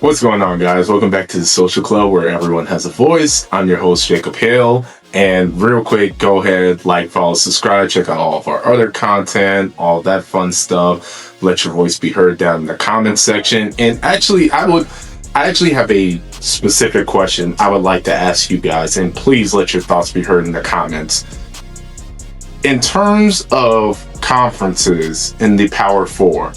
What's going on, guys? Welcome back to the Social Club, where everyone has a voice. I'm your host, Jacob Hale. And real quick, go ahead, like, follow, subscribe, check out all of our other content, all that fun stuff. Let your voice be heard down in the comments section. And actually, I actually have a specific question I would like to ask you guys, and please let your thoughts be heard in the comments. In terms of conferences in the Power Four,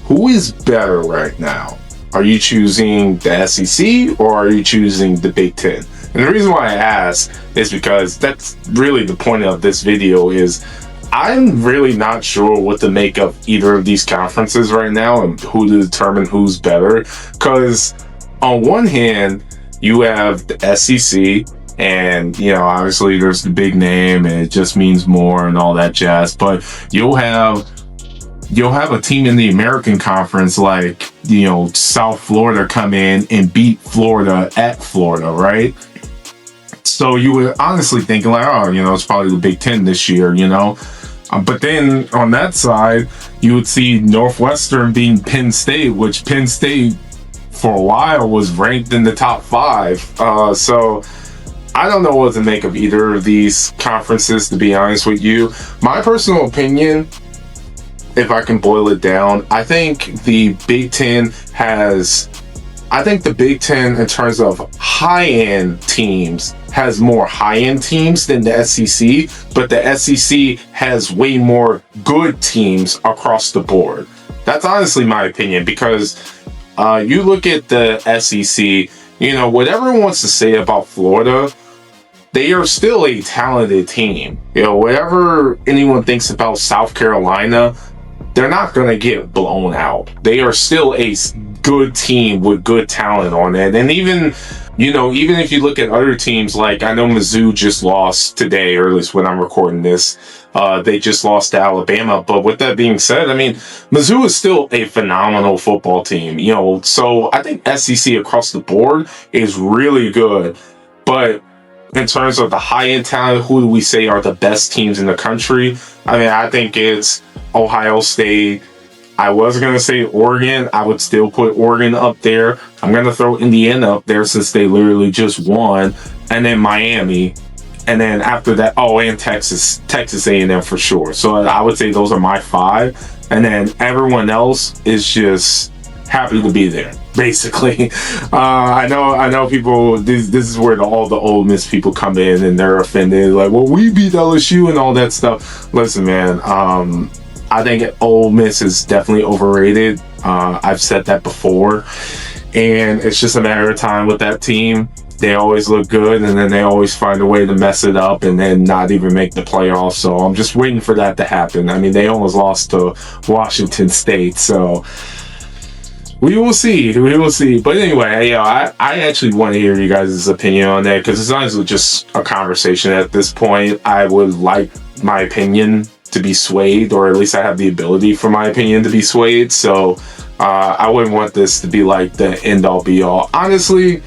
who is better right now? Are you choosing the SEC or are you choosing the Big Ten? And the reason why I ask is because that's really the point of this video. Is I'm really not sure what to make of either of these conferences right now and who to determine who's better. Because on one hand, you have the SEC, and obviously there's the big name and it just means more and all that jazz. But you'll have a team in the American Conference like South Florida come in and beat Florida at Florida, right? So you were honestly thinking like, it's probably the Big Ten this year, but then on that side, you would see Northwestern being Penn State, which Penn State for a while was ranked in the top 5. So I don't know what to make of either of these conferences, to be honest with you. My personal opinion, if I can boil it down, I think the Big Ten in terms of high-end teams has more high-end teams than the SEC, but the SEC has way more good teams across the board. That's honestly my opinion, because you look at the SEC, whatever everyone wants to say about Florida, they are still a talented team. Whatever anyone thinks about South Carolina, they're not going to get blown out. They are still a good team with good talent on it. And even if you look at other teams, like I know Mizzou just lost today, or at least when I'm recording this, they just lost to Alabama. But with that being said, Mizzou is still a phenomenal football team. So I think SEC across the board is really good. But in terms of the high-end talent, who do we say are the best teams in the country? I think it's Ohio State. I was going to say Oregon. I would still put Oregon up there. I'm going to throw Indiana up there since they literally just won. And then Miami. And then after that, and Texas A&M for sure. So I would say those are my 5. And then everyone else is just happy to be there, basically. I know people, this is where all the Ole Miss people come in and they're offended. Like, well, we beat LSU and all that stuff. Listen, man, I think Ole Miss is definitely overrated. I've said that before. And it's just a matter of time with that team. They always look good, and then they always find a way to mess it up and then not even make the playoffs. So I'm just waiting for that to happen. They almost lost to Washington State. So we will see. But anyway, I actually want to hear you guys' opinion on that, because it's honestly just a conversation at this point. I would like my opinion to be swayed, or at least I have the ability for my opinion to be swayed. So I wouldn't want this to be like the end-all be-all. Honestly,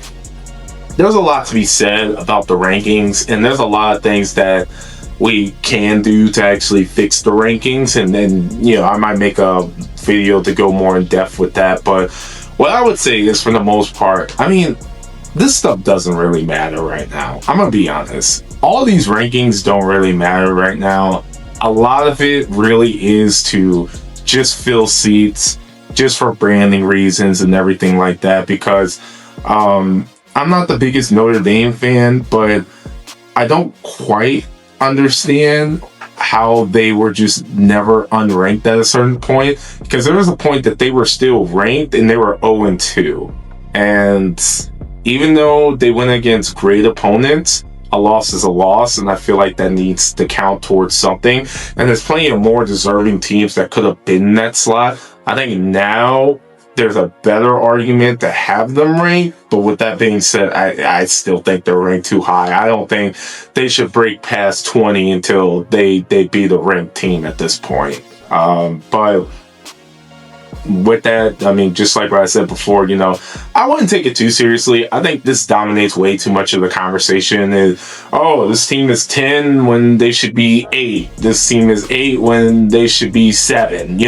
there's a lot to be said about the rankings, and there's a lot of things that we can do to actually fix the rankings, and then I might make a video to go more in depth with that. But what I would say is, for the most part, this stuff doesn't really matter right now. I'm gonna be honest, all these rankings don't really matter right now. A lot of it really is to just fill seats, just for branding reasons and everything like that, because I'm not the biggest Notre Dame fan, but I don't quite understand how they were just never unranked at a certain point, because there was a point that they were still ranked and they were 0-2, and even though they went against great opponents, a loss is a loss, and I feel like that needs to count towards something. And there's plenty of more deserving teams that could have been in that slot. I think now there's a better argument to have them ranked, but with that being said, I still think they're ranked too high. I don't think they should break past 20 until they beat a ranked team at this point. But with that, just like what I said before, I wouldn't take it too seriously. I think this dominates way too much of the conversation. This team is 10 when they should be 8. This team is 8 when they should be 7.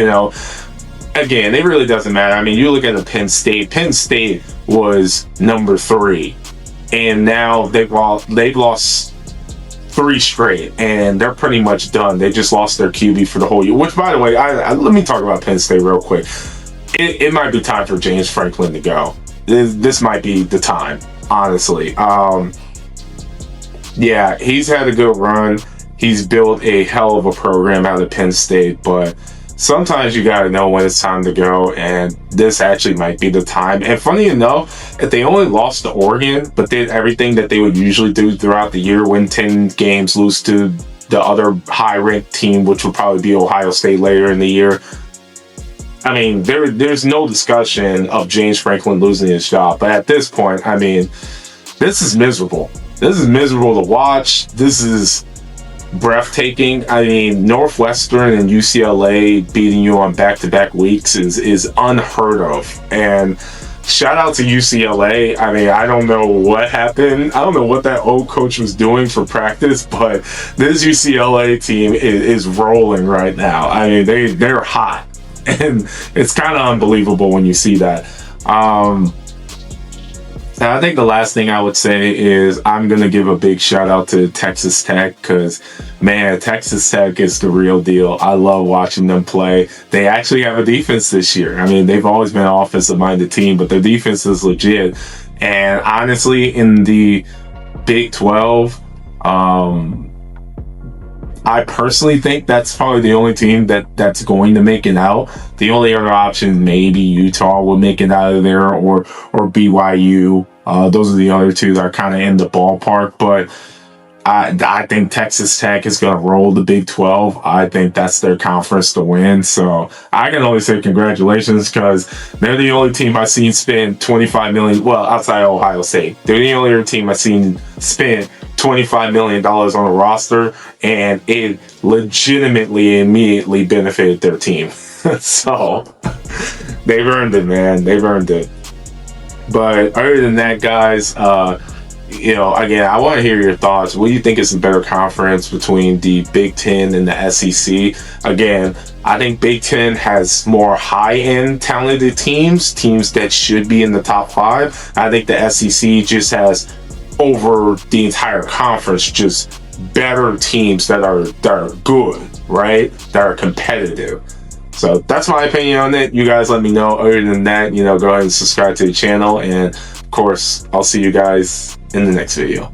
again, it really doesn't matter. I mean, you look at the Penn State. Penn State was number 3, and now they've lost 3 straight, and they're pretty much done. They just lost their QB for the whole year. Which, by the way, let me talk about Penn State real quick. It might be time for James Franklin to go. This might be the time, honestly. Yeah, he's had a good run. He's built a hell of a program out of Penn State, but sometimes you got to know when it's time to go, and this actually might be the time. And funny enough, if they only lost to Oregon, but did everything that they would usually do throughout the year, win 10 games, lose to the other high-ranked team, which would probably be Ohio State later in the year, I mean, there's no discussion of James Franklin losing his job. But at this point, I mean, this is miserable. This is miserable to watch. This is breathtaking. I mean, Northwestern and UCLA beating you on back-to-back weeks is unheard of. And shout out to UCLA. I mean, I don't know what happened. I don't know what that old coach was doing for practice, but this UCLA team is rolling right now. I mean, they're hot. And it's kind of unbelievable when you see that. I think the last thing I would say is I'm going to give a big shout out to Texas Tech, because, man, Texas Tech is the real deal. I love watching them play. They actually have a defense this year. I mean, they've always been an offensive-minded team, but their defense is legit. And honestly, in the Big 12, I personally think that's probably the only team that's going to make it out. The only other option, maybe Utah will make it out of there, or BYU. Those are the other two that are kind of in the ballpark. But I think Texas Tech is going to roll the Big 12. I think that's their conference to win. So I can only say congratulations, because they're the only team I've seen spend $25 million. Well, outside Ohio State, they're the only other team I've seen spend $25 million on a roster, and it legitimately immediately benefited their team. So they've earned it, man. They've earned it. But other than that, guys, again, I want to hear your thoughts. What do you think is the better conference between the Big Ten and the SEC? Again, I think Big Ten has more high-end talented teams that should be in the top 5. I think the SEC just has, over the entire conference, just better teams that are good, right? That are competitive. So that's my opinion on it. You guys let me know. Other than that, go ahead and subscribe to the channel. And of course, I'll see you guys in the next video.